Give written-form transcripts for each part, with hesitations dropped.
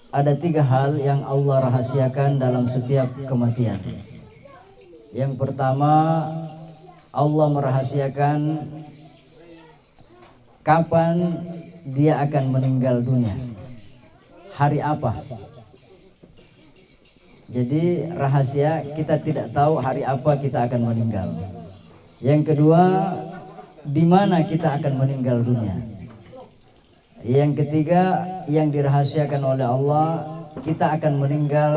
ada 3 hal yang Allah rahasiakan dalam setiap kematian. Yang pertama, Allah merahasiakan kapan dia akan meninggal dunia, hari apa. Jadi rahasia, kita tidak tahu hari apa kita akan meninggal. Yang kedua, di mana kita akan meninggal dunia. Yang ketiga, yang dirahasiakan oleh Allah, kita akan meninggal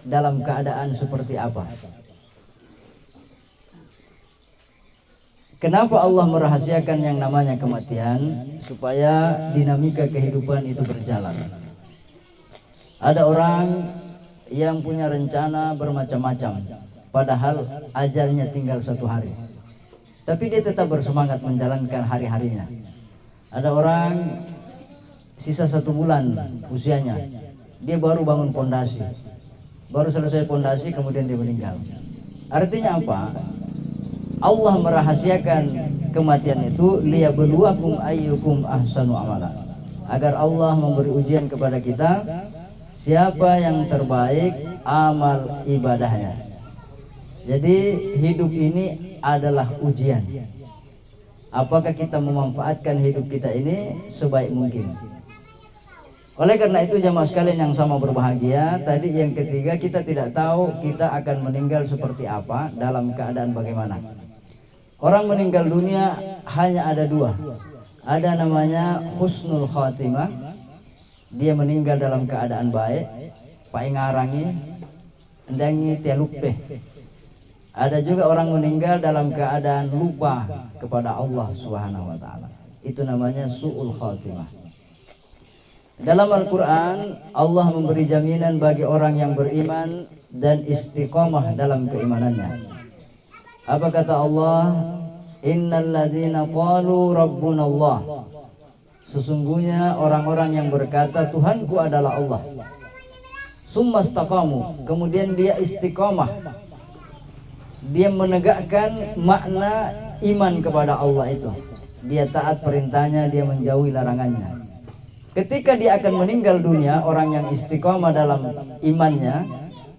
dalam keadaan seperti apa. Kenapa Allah merahasiakan yang namanya kematian? Supaya dinamika kehidupan itu berjalan. Ada orang yang punya rencana bermacam-macam, padahal ajalnya tinggal 1 hari, tapi dia tetap bersemangat menjalankan hari-harinya. Ada orang sisa 1 bulan usianya, dia baru bangun pondasi, baru selesai pondasi kemudian dia meninggal. Artinya apa? Allah merahasiakan kematian itu liyabluwakum ayyukum ahsanu amala, agar Allah memberi ujian kepada kita siapa yang terbaik amal ibadahnya. Jadi hidup ini adalah ujian. Apakah kita memanfaatkan hidup kita ini sebaik mungkin? Oleh karena itu jamaah sekalian yang sama berbahagia, tadi yang ketiga, kita tidak tahu kita akan meninggal seperti apa, dalam keadaan bagaimana. Orang meninggal dunia hanya ada 2. Ada namanya husnul khatimah, dia meninggal dalam keadaan baik, paingarangi, endangi tialupe. Ada juga orang meninggal dalam keadaan lupa kepada Allah Subhanahu wa taala. Itu namanya su'ul khatimah. Dalam Al-Qur'an Allah memberi jaminan bagi orang yang beriman dan istiqomah dalam keimanannya. Apa kata Allah? Innal ladzina qalu rabbuna Allah. Sesungguhnya orang-orang yang berkata Tuhanku adalah Allah, summa istaqamu, kemudian dia istiqomah, dia menegakkan makna iman kepada Allah itu, dia taat perintahnya, dia menjauhi larangannya. Ketika dia akan meninggal dunia, orang yang istiqomah dalam imannya,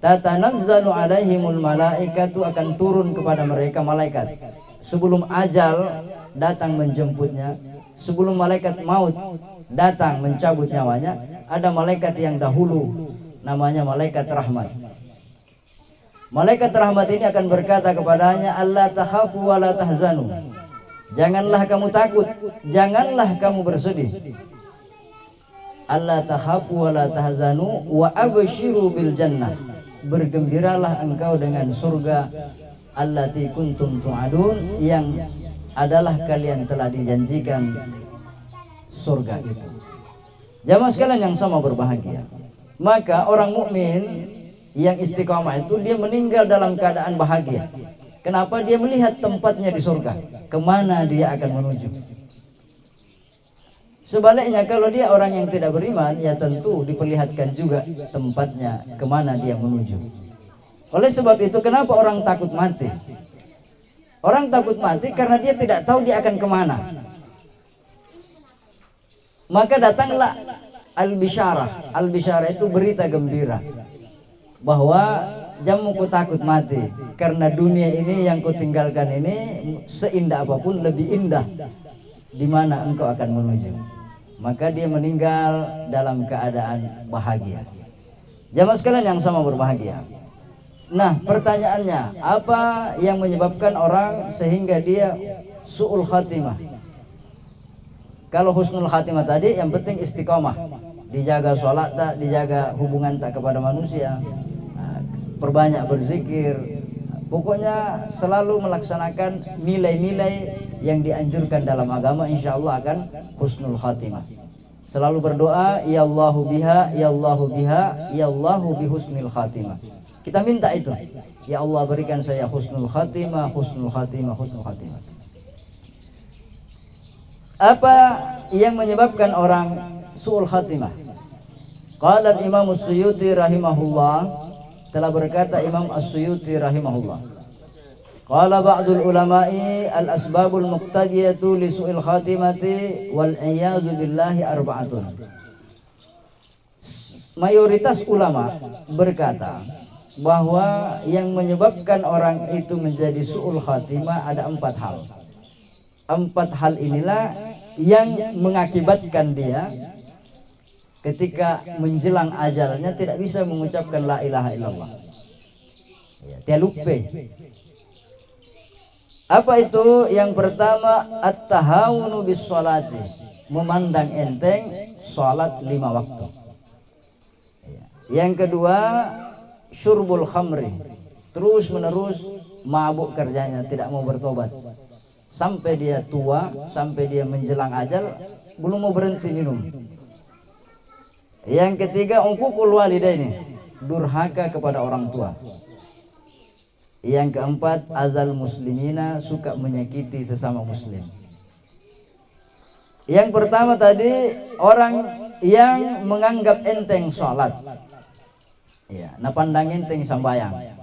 tatanazzalu alaihimul malaikatu, akan turun kepada mereka malaikat sebelum ajal datang menjemputnya. Sebelum malaikat maut datang mencabut nyawanya, ada malaikat yang dahulu, namanya malaikat rahmat. Malaikat rahmat ini akan berkata kepadanya, Allah takhafu wa la tahzanu, janganlah kamu takut, janganlah kamu bersedih. Allah takhafu wa la tahzanu wa abshiru bil jannah, bergembiralah engkau dengan surga allati kuntum tu'adun, yang adalah kalian telah dijanjikan surga itu. Jamaah sekalian yang sama berbahagia, maka orang mukmin yang istiqamah itu dia meninggal dalam keadaan bahagia. Kenapa? Dia melihat tempatnya di surga, kemana dia akan menuju. Sebaliknya kalau dia orang yang tidak beriman, ya tentu diperlihatkan juga tempatnya kemana dia menuju. Oleh sebab itu, kenapa orang takut mati? Orang takut mati karena dia tidak tahu dia akan kemana. Maka datanglah al-bisyarah. Al-bisyarah itu berita gembira, bahwa jamu ku takut mati, karena dunia ini yang kau tinggalkan ini seindah apapun lebih indah di mana engkau akan menuju. Maka dia meninggal dalam keadaan bahagia. Jamaah sekalian yang sama berbahagia. Nah, pertanyaannya, apa yang menyebabkan orang sehingga dia su'ul khatimah? Kalau husnul khatimah tadi, yang penting istiqomah, dijaga sholat tak, dijaga hubungan tak kepada manusia, perbanyak berzikir, pokoknya selalu melaksanakan nilai-nilai yang dianjurkan dalam agama, insya Allah akan husnul khatimah. Selalu berdoa, ya Allahu biha, ya Allahu biha, ya Allahu bihusnil khatimah. Kita minta itu, ya Allah berikan saya husnul khatimah, husnul khatimah, husnul khatimah. Apa yang menyebabkan orang su'ul khatimah? Qala Imam As-Suyuti rahimahullah, telah berkata Imam As-Suyuti rahimahullah, qala ba'dul ulama'i al-asbabul muqtadiyatu li su'il khatimati wal iyadu billahi arba'atun. mayoritas ulama berkata bahwa yang menyebabkan orang itu menjadi su'ul khatimah ada 4 hal. 4 hal inilah yang mengakibatkan dia ketika menjelang ajalnya tidak bisa mengucapkan la ilaha illallah. Dia lupa. Apa itu? Yang pertama, at-tahawunu bis sholati, memandang enteng salat 5 waktu. Yang kedua, syurbul khamri, terus menerus mabuk kerjanya, tidak mau bertobat sampai dia tua, sampai dia menjelang ajal belum mau berhenti minum. Yang ketiga, uququl walidaini, durhaka kepada orang tua. Yang keempat, azal muslimina, suka menyakiti sesama muslim. Yang pertama tadi, orang yang menganggap enteng sholat. Ya, nah pandang enteng sembahyang.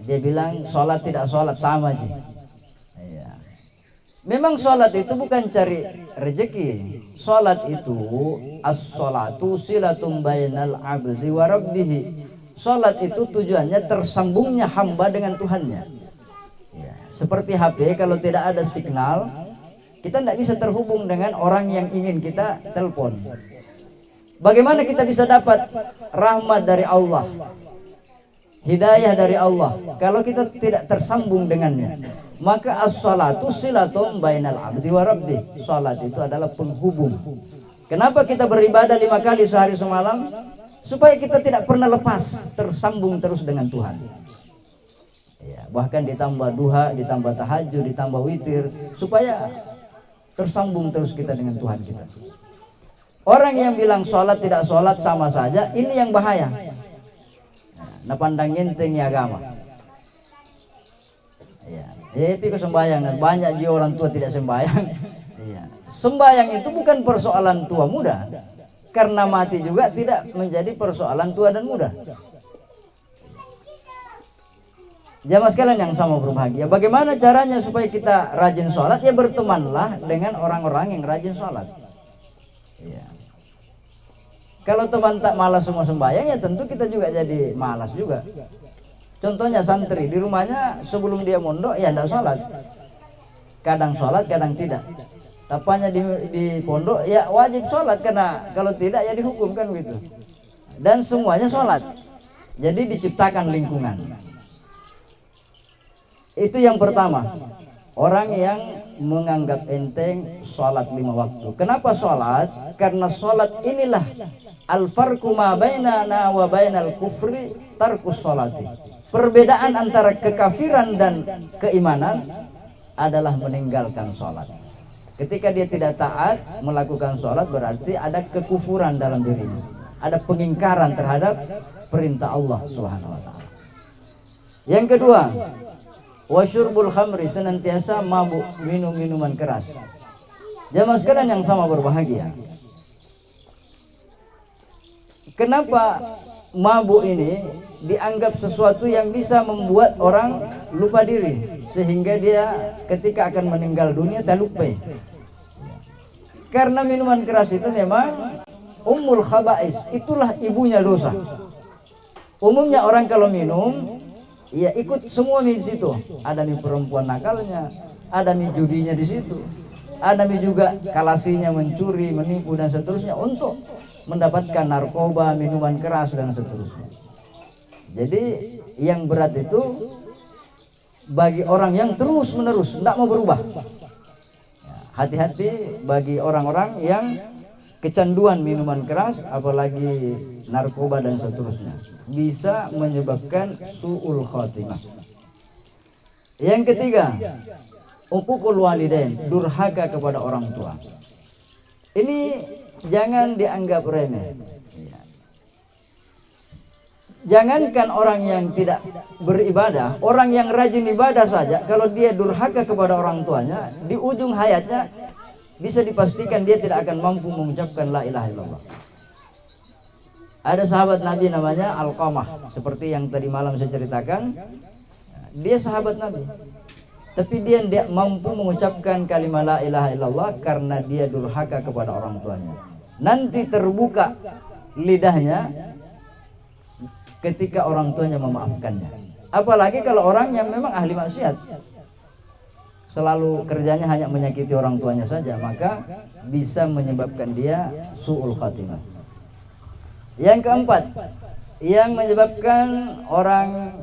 Dia bilang sholat tidak sholat sama aja. Ya. Memang sholat itu bukan cari rezeki. Sholat itu as-sholatu silatum bainal abdi wa rabbih. Sholat itu tujuannya tersambungnya hamba dengan Tuhannya. Ya. Seperti HP, kalau tidak ada signal, kita tidak bisa terhubung dengan orang yang ingin kita telepon. Bagaimana kita bisa dapat rahmat dari Allah, hidayah dari Allah, kalau kita tidak tersambung dengannya? Maka as-sholatu silatum bainal abdi wa rabbih. Sholat itu adalah penghubung. Kenapa kita beribadah 5 kali sehari semalam? Supaya kita tidak pernah lepas, tersambung terus dengan Tuhan. Ya, bahkan ditambah duha, ditambah tahajud, ditambah witir, supaya tersambung terus kita dengan Tuhan kita. Orang yang bilang sholat tidak sholat sama saja, ini yang bahaya. Nah, pandang enteng agama. Ya, itu kesembahyang. Banyak juga orang tua tidak sembahyang. Ya. Sembahyang itu bukan persoalan tua muda. Karena mati juga tidak menjadi persoalan tua dan muda. Jamaah sekalian yang sama berbahagia, bagaimana caranya supaya kita rajin sholat? Ya bertemanlah dengan orang-orang yang rajin sholat. Ya. Kalau teman tak malas semua sembahyang, ya tentu kita juga jadi malas juga. Contohnya santri di rumahnya sebelum dia mondok ya tidak sholat. Kadang sholat, kadang tidak. Tapanya di pondok ya wajib sholat, karena kalau tidak ya dihukum kan gitu. Dan semuanya sholat. Jadi diciptakan lingkungan. Itu yang pertama. Orang yang menganggap enteng sholat 5 waktu. Kenapa sholat? Karena sholat inilah al-farqu ma bainana wa bainal kufri tarkus sholati. Perbedaan antara kekafiran dan keimanan adalah meninggalkan sholat. Ketika dia tidak taat melakukan sholat, berarti ada kekufuran dalam dirinya, ada pengingkaran terhadap perintah Allah Subhanahu wa ta'ala. Yang kedua, wasyurbul khamri, senantiasa mabuk, minum minuman keras. Jamaah sekalian yang sama berbahagia, kenapa mabuk ini dianggap sesuatu yang bisa membuat orang lupa diri, sehingga dia ketika akan meninggal dunia tak lupa? Karena minuman keras itu memang ummul khaba'is, itulah ibunya dosa. Umumnya orang kalau minum, ya ikut semua di situ. Ada nih perempuan nakalnya, ada nih judinya di situ, ada nih juga kalasinya mencuri, menipu dan seterusnya untuk mendapatkan narkoba, minuman keras dan seterusnya. Jadi yang berat itu bagi orang yang terus menerus tidak mau berubah. Hati-hati bagi orang-orang yang kecanduan minuman keras, apalagi narkoba dan seterusnya, bisa menyebabkan su'ul khatimah. Yang ketiga, uququl walidain, durhaka kepada orang tua. Ini jangan dianggap remeh. Jangankan orang yang tidak beribadah, orang yang rajin ibadah saja, kalau dia durhaka kepada orang tuanya, di ujung hayatnya bisa dipastikan dia tidak akan mampu mengucapkan la ilaha illallah. Ada sahabat Nabi namanya Alqamah, seperti yang tadi malam saya ceritakan. Dia sahabat Nabi, tapi dia tidak mampu mengucapkan kalimat la ilaha illallah karena dia durhaka kepada orang tuanya. Nanti terbuka lidahnya ketika orang tuanya memaafkannya. Apalagi kalau orang yang memang ahli maksiat, selalu kerjanya hanya menyakiti orang tuanya saja, maka bisa menyebabkan dia su'ul khatimah. Yang keempat, yang menyebabkan orang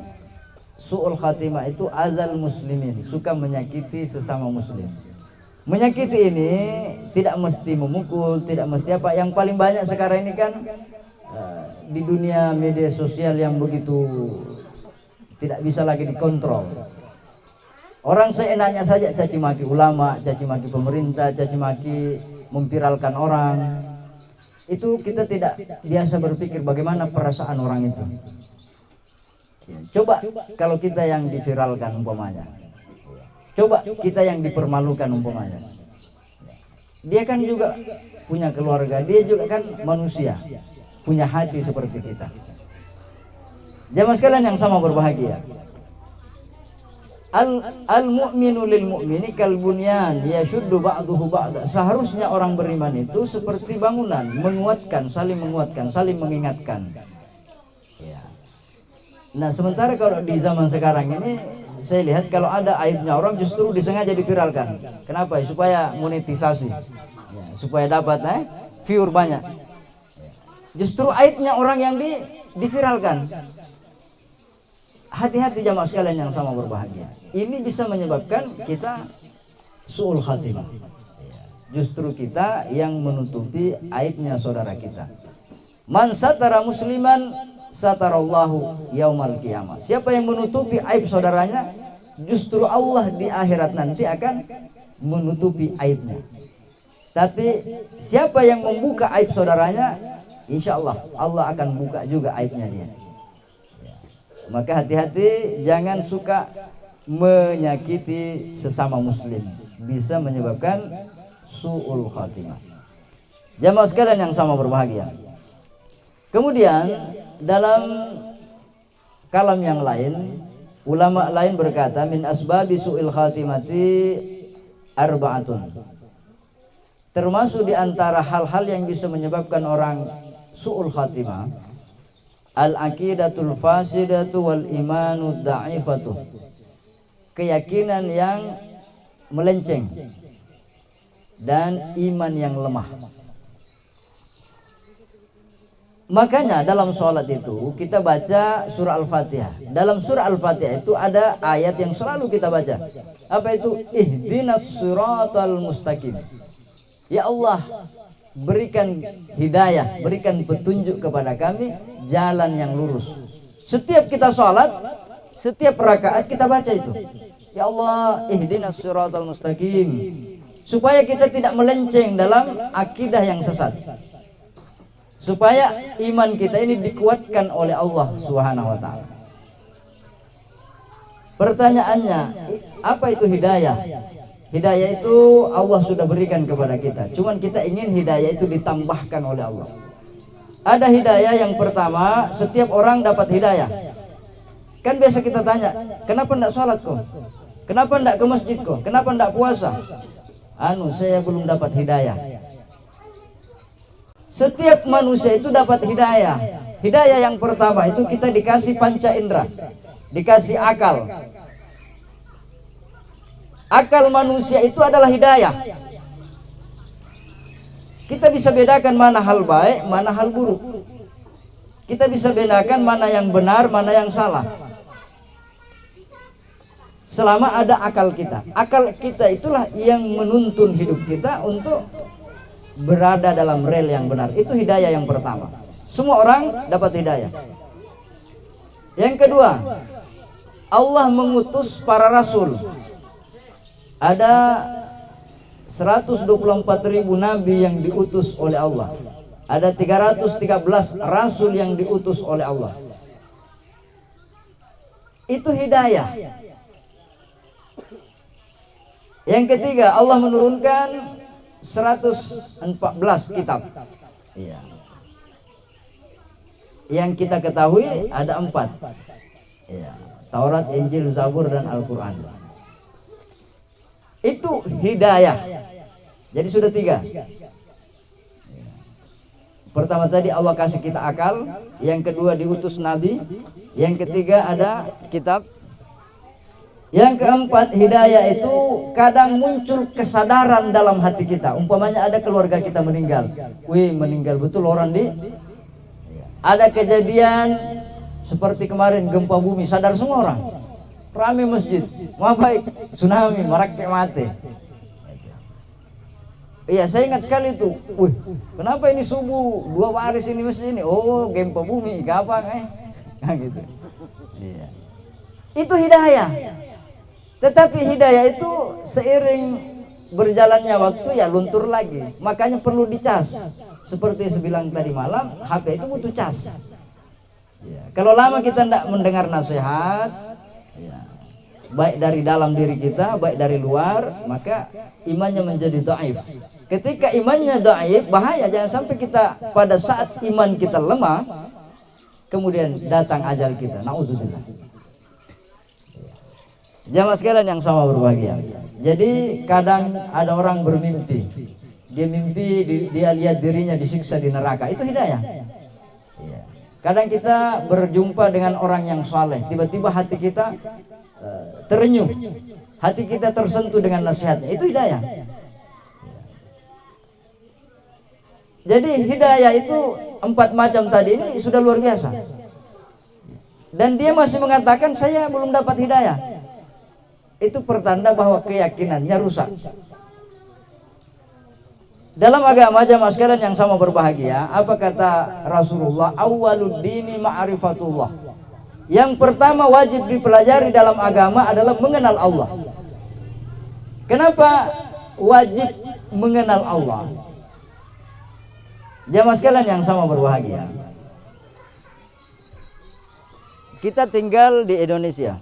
su'ul khatimah itu azal muslimin, suka menyakiti sesama muslim. Menyakiti ini tidak mesti memukul, tidak mesti apa. Yang paling banyak sekarang ini kan di dunia media sosial yang begitu tidak bisa lagi dikontrol. Orang seenaknya saja caci maki ulama, caci maki pemerintah, caci maki memviralkan orang. Itu kita tidak biasa berpikir bagaimana perasaan orang itu. Coba kalau kita yang diviralkan umpamanya, coba kita yang dipermalukan umpamanya. Dia kan juga punya keluarga, dia juga kan manusia, punya hati seperti kita. Jamaah sekalian yang sama berbahagia. Al-mu'minu lil mu'mini kal bunyan yashuddu ba'duhu ba'da. Seharusnya orang beriman itu seperti bangunan, menguatkan, saling mengingatkan. Ya. Nah, sementara kalau di zaman sekarang ini saya lihat kalau ada aibnya orang justru disengaja diviralkan. Kenapa? Supaya monetisasi. Ya, supaya dapat viewer banyak. Justru aibnya orang yang diviralkan. Hati-hati jamaah sekalian yang sama berbahagia. Ini bisa menyebabkan kita su'ul khatimah. Justru kita yang menutupi aibnya saudara kita. Man satara musliman satarallahu yaumal qiyamah. Siapa yang menutupi aib saudaranya, justru Allah di akhirat nanti akan menutupi aibnya. Tapi siapa yang membuka aib saudaranya, insya Allah Allah akan buka juga aibnya dia. Maka hati-hati, jangan suka menyakiti sesama muslim, bisa menyebabkan su'ul khatimah. Jamaah sekalian yang sama berbahagia. Kemudian dalam kalam yang lain, ulama lain berkata min asbabi su'il khatimati arba'atun. Termasuk di antara hal-hal yang bisa menyebabkan orang su'ul khatimah, al-aqidatul fasidatu wal imanu da'ifatu. Keyakinan yang melenceng dan iman yang lemah. Makanya dalam sholat itu kita baca surah Al-Fatihah. Dalam surah Al-Fatihah itu ada ayat yang selalu kita baca. Apa itu? Ihdinas siratal mustaqim. Ya Allah, berikan hidayah, berikan petunjuk kepada kami jalan yang lurus. Setiap kita sholat, setiap rakaat kita baca itu. Ya Allah, ihdinas siratal mustaqim. Supaya kita tidak melenceng dalam akidah yang sesat. Supaya iman kita ini dikuatkan oleh Allah Subhanahu wa taala. Pertanyaannya, apa itu hidayah? Hidayah itu Allah sudah berikan kepada kita. Cuman kita ingin hidayah itu ditambahkan oleh Allah. Ada hidayah yang pertama, setiap orang dapat hidayah. Kan biasa kita tanya, kenapa enggak sholat kok? Kenapa enggak ke masjid kok? Kenapa enggak puasa? Saya belum dapat hidayah. Setiap manusia itu dapat hidayah. Hidayah yang pertama itu kita dikasih panca indera, dikasih akal. Akal manusia itu adalah hidayah. Kita bisa bedakan mana hal baik, mana hal buruk. Kita bisa bedakan mana yang benar, mana yang salah. Selama ada akal kita. Akal kita itulah yang menuntun hidup kita untuk berada dalam rel yang benar. Itu hidayah yang pertama. Semua orang dapat hidayah. Yang kedua, Allah mengutus para rasul. Ada 124.000 nabi yang diutus oleh Allah. Ada 313 rasul yang diutus oleh Allah. Itu hidayah. Yang ketiga, Allah menurunkan 114 kitab. Iya. Yang kita ketahui ada 4. Iya. Taurat, Injil, Zabur, dan Al-Quran. Itu hidayah. Jadi sudah 3. Pertama tadi Allah kasih kita akal, yang kedua diutus nabi, yang ketiga ada kitab, yang keempat hidayah itu kadang muncul kesadaran dalam hati kita. Umpamanya ada keluarga kita meninggal, wih meninggal betul orang di, ada kejadian seperti kemarin gempa bumi, sadar semua orang, ramai masjid, mau baik tsunami, marak mati. Iya, saya ingat sekali itu. Wih, kenapa ini subuh 2 baris ini masjid ini? Oh, gempa bumi, kapan nah, gitu. Iya. Itu hidayah. Tetapi hidayah itu seiring berjalannya waktu ya luntur lagi. Makanya perlu dicas. Seperti saya bilang tadi malam, HP itu butuh cas. Ya. Kalau lama kita tidak mendengar nasihat, ya, baik dari dalam diri kita, baik dari luar, maka imannya menjadi dhaif. Ketika imannya dhaif, bahaya, jangan sampai kita pada saat iman kita lemah, kemudian datang ajal kita. Nauzubillah. Jamaah sekalian yang sama berbahagia. Jadi kadang ada orang bermimpi, dia mimpi dia lihat dirinya disiksa di neraka, itu hidayah. Kadang kita berjumpa dengan orang yang saleh, tiba-tiba hati kita terenyuh, hati kita tersentuh dengan nasihatnya, itu hidayah. Jadi hidayah itu 4 macam tadi ini sudah luar biasa. Dan dia masih mengatakan saya belum dapat hidayah. Itu pertanda bahwa keyakinannya rusak. Dalam agama jamaah sekalian yang sama berbahagia, apa kata Rasulullah? Awwaluddini ma'rifatullah. Yang pertama wajib dipelajari dalam agama adalah mengenal Allah. Kenapa wajib mengenal Allah? Jamaah sekalian yang sama berbahagia, kita tinggal di Indonesia.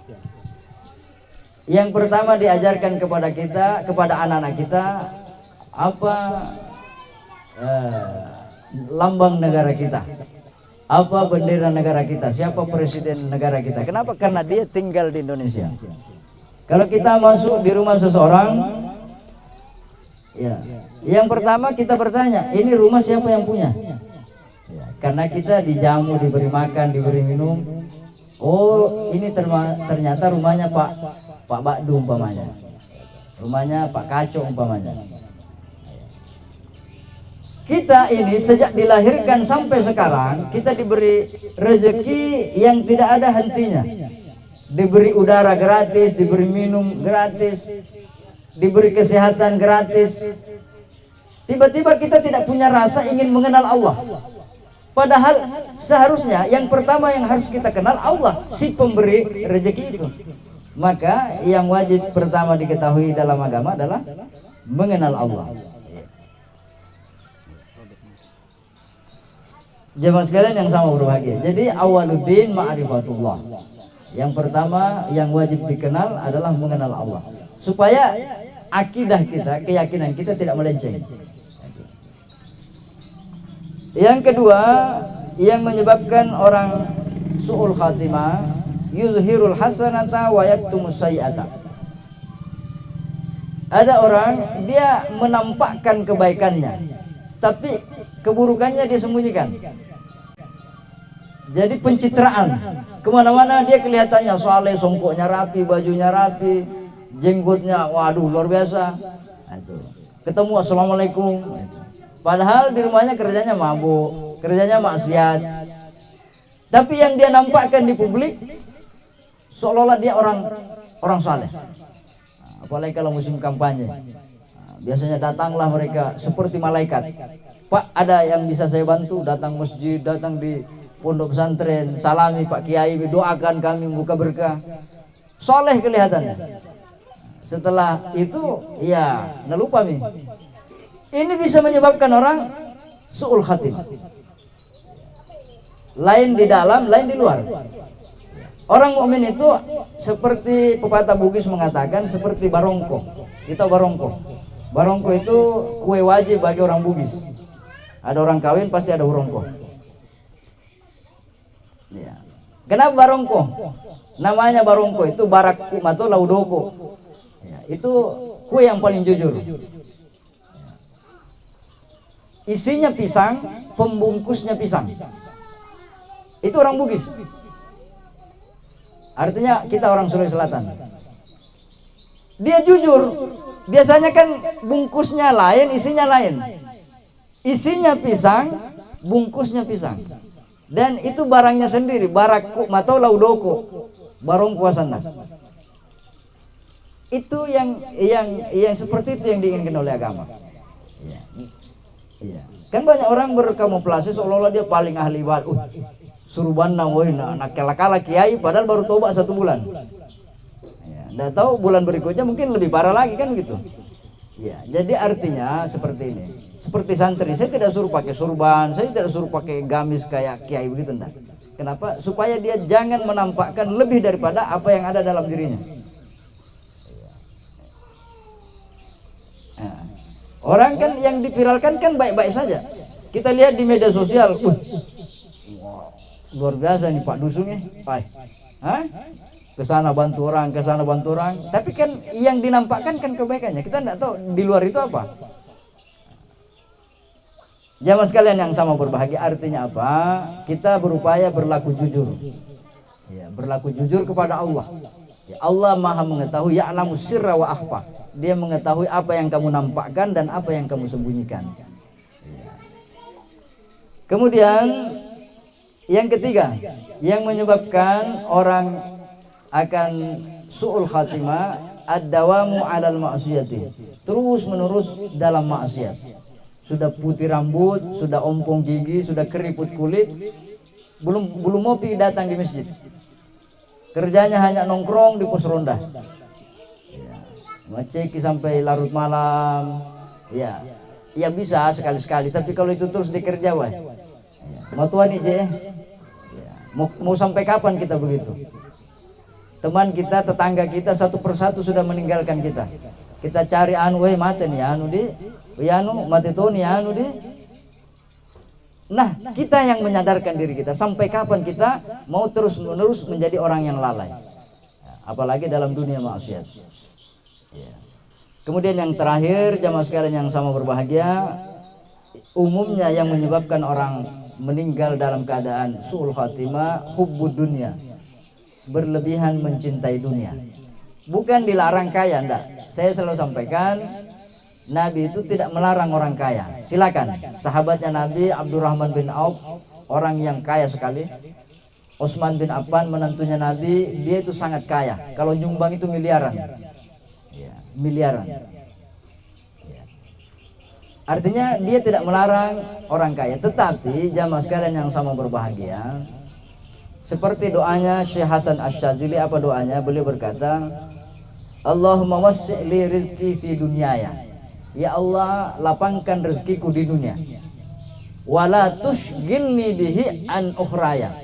Yang pertama diajarkan kepada kita, kepada anak-anak kita, apa lambang negara kita, apa bendera negara kita, siapa presiden negara kita. Kenapa? Karena dia tinggal di Indonesia. Kalau kita masuk di rumah seseorang, ya, yang pertama kita bertanya, ini rumah siapa yang punya? Ya, karena kita dijamu, diberi makan, diberi minum. Oh, ini ternyata rumahnya Pak Bakdu umpamanya, rumahnya Pak Kaco umpamanya. Kita ini sejak dilahirkan sampai sekarang kita diberi rezeki yang tidak ada hentinya. Diberi udara gratis, diberi minum gratis, diberi kesehatan gratis. Tiba-tiba kita tidak punya rasa ingin mengenal Allah. Padahal seharusnya yang pertama yang harus kita kenal Allah, si pemberi rezeki itu. Maka yang wajib pertama diketahui dalam agama adalah mengenal Allah. Jemaah sekalian yang sama berbahagia. Jadi awaluddin ma'rifatullah. Yang pertama yang wajib dikenal adalah mengenal Allah, supaya akidah kita, keyakinan kita tidak melenceng. Yang kedua yang menyebabkan orang su'ul khatimah, yuzhirul hasanata wa yaktumus sayyi'ata. Ada orang dia menampakkan kebaikannya, tapi keburukannya dia sembunyikan. Jadi pencitraan, kemana-mana dia kelihatannya saleh, songkoknya rapi, bajunya rapi, jenggotnya waduh luar biasa. Ketemu assalamualaikum, padahal di rumahnya kerjanya mabuk, kerjanya maksiat. Tapi yang dia nampakkan di publik seolah-olah dia orang saleh. Apalagi kalau musim kampanye, biasanya datanglah mereka seperti malaikat. Pak, ada yang bisa saya bantu? Datang masjid, datang di pondok pesantren, salami Pak Kiai, doakan kami buka berkah. Soleh kelihatannya. Setelah itu ya nelupa nih. Ini bisa menyebabkan orang su'ul khatimah. Lain di dalam, lain di luar. Orang mukmin itu seperti pepatah Bugis mengatakan, seperti barongko. Kita barongko. Barongko itu kue wajib bagi orang Bugis. Ada orang kawin pasti ada barongko. Ya. Kenapa barongko? Namanya barongko itu barakku atau laudoko. Ya, itu kue yang paling jujur. isinya pisang, pembungkusnya pisang. Itu orang Bugis. Artinya kita orang Sulawesi Selatan. Dia jujur. Biasanya kan bungkusnya lain, isinya lain. Isinya pisang, bungkusnya pisang. Dan itu barangnya sendiri, barakku matau laudoko, barong kuasana. Itu yang seperti itu yang diinginkan oleh agama. Ya. Ya. Kan banyak orang berkamuflase seolah-olah dia paling ahli ibadah. Suruban nang woi nak kala kiai padahal baru tobat 1 bulan. Ya, nggak tahu bulan berikutnya mungkin lebih parah lagi kan gitu. Ya, jadi artinya seperti ini. Seperti santri, saya tidak suruh pakai surban, saya tidak suruh pakai gamis kayak kiai begitu enggak. Kenapa? Supaya dia jangan menampakkan lebih daripada apa yang ada dalam dirinya. Nah, orang kan yang diviralkan kan baik-baik saja. Kita lihat di media sosial, luar biasa nih Pak Dusungnya, kesana bantu orang, kesana bantu orang. Tapi kan yang dinampakkan kan kebaikannya. Kita tidak tahu di luar itu apa. Jamaah sekalian yang sama berbahagia, artinya apa? Kita berupaya berlaku jujur. Ya, berlaku jujur kepada Allah. Ya, Allah Maha mengetahui, ya'lamu sirra wa akhfa. Dia mengetahui apa yang kamu nampakkan dan apa yang kamu sembunyikan. Ya. Kemudian yang ketiga, yang menyebabkan orang akan su'ul khatimah ad-dawamu 'alal ma'siyati. Terus menerus dalam maksiat. Sudah putih rambut, sudah ompong gigi, sudah keriput kulit, belum ngopi datang di masjid. Kerjanya hanya nongkrong di pos ronda. Ya, ngeceki sampai larut malam. Ya, ya bisa sekali-sekali, tapi kalau itu terus dikerja wah. Mau tuan je. Mau sampai kapan kita begitu? Teman kita, tetangga kita satu persatu sudah meninggalkan kita. Kita cari anu mate nih anu di, anu mate to nih anu di. Nah, kita yang menyadarkan diri kita sampai kapan kita mau terus-menerus menjadi orang yang lalai. Apalagi dalam dunia maksiat. Ya. Kemudian yang terakhir, jamaah sekalian yang sama berbahagia, umumnya yang menyebabkan orang meninggal dalam keadaan su'ul khatimah hubbud dunya. Berlebihan mencintai dunia. Bukan dilarang kaya, enggak. Saya selalu sampaikan, Nabi itu tidak melarang orang kaya. Silakan. Sahabatnya Nabi Abdurrahman bin Auf, orang yang kaya sekali. Utsman bin Affan, menantunya Nabi, dia itu sangat kaya. Kalau nyumbang itu miliaran. Ya, miliaran. Ya. Artinya dia tidak melarang orang kaya. Tetapi jamaah sekalian yang sama berbahagia, seperti doanya Syekh Hasan Asy-Syadzili, apa doanya? Beliau berkata, Allahumma wassi' li rizki fi dunyaya. Ya Allah, lapangkan rezekiku di dunia. Wala tushghilni bihi an ukhraya.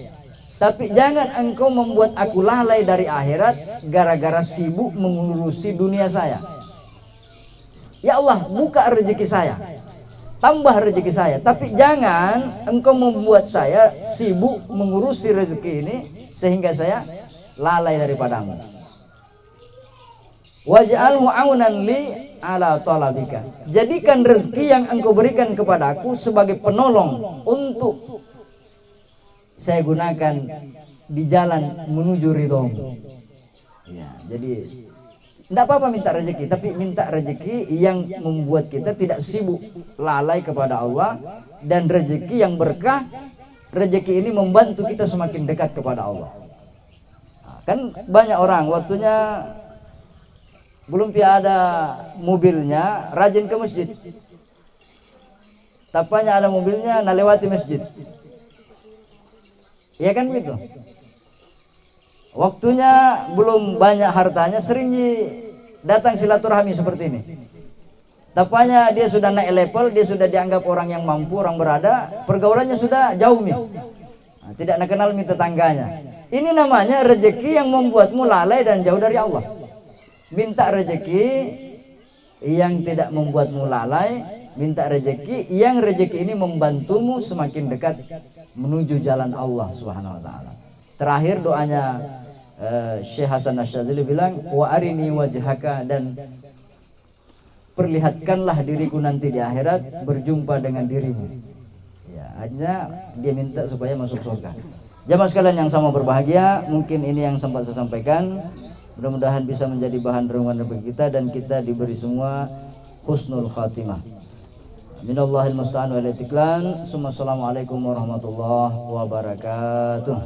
Tapi jangan engkau membuat aku lalai dari akhirat gara-gara sibuk mengurusi dunia saya. Ya Allah, buka rezeki saya. Tambah rezeki saya, tapi jangan engkau membuat saya sibuk mengurusi rezeki ini sehingga saya lalai daripadamu. Waj'alhu aunan li ala talabika. Jadikan rezeki yang engkau berikan kepadaku sebagai penolong untuk saya gunakan di jalan menuju ridhomu. Ya, jadi tidak apa-apa minta rezeki, tapi minta rezeki yang membuat kita tidak sibuk lalai kepada Allah, dan rezeki yang berkah. Rezeki ini membantu kita semakin dekat kepada Allah. Nah, kan banyak orang waktunya belum ada mobilnya, rajin ke masjid. Tapanya ada mobilnya, nah lewati masjid. Ya kan begitu. Waktunya belum banyak hartanya, sering datang silaturahmi seperti ini. Tapanya dia sudah naik level, dia sudah dianggap orang yang mampu, orang berada, pergaulannya sudah jauh nah, tidak nak kenal tetangganya. Ini namanya rezeki yang membuatmu lalai dan jauh dari Allah. Minta rezeki yang tidak membuatmu lalai, minta rezeki yang rezeki ini membantumu semakin dekat menuju jalan Allah Subhanahu wa taala. Terakhir doanya Syekh Hasan Asy-Syadzili bilang, wa arini wajhaka, dan perlihatkanlah diriku nanti di akhirat berjumpa dengan dirimu. Ya, hanya dia minta supaya masuk surga. Jamaah sekalian yang sama berbahagia, mungkin ini yang sempat saya sampaikan. Mudah-mudahan bisa menjadi bahan renungan bagi kita dan kita diberi semua husnul khatimah. Minallahil musta'an wal itiklan. Assalamualaikum warahmatullahi wabarakatuh.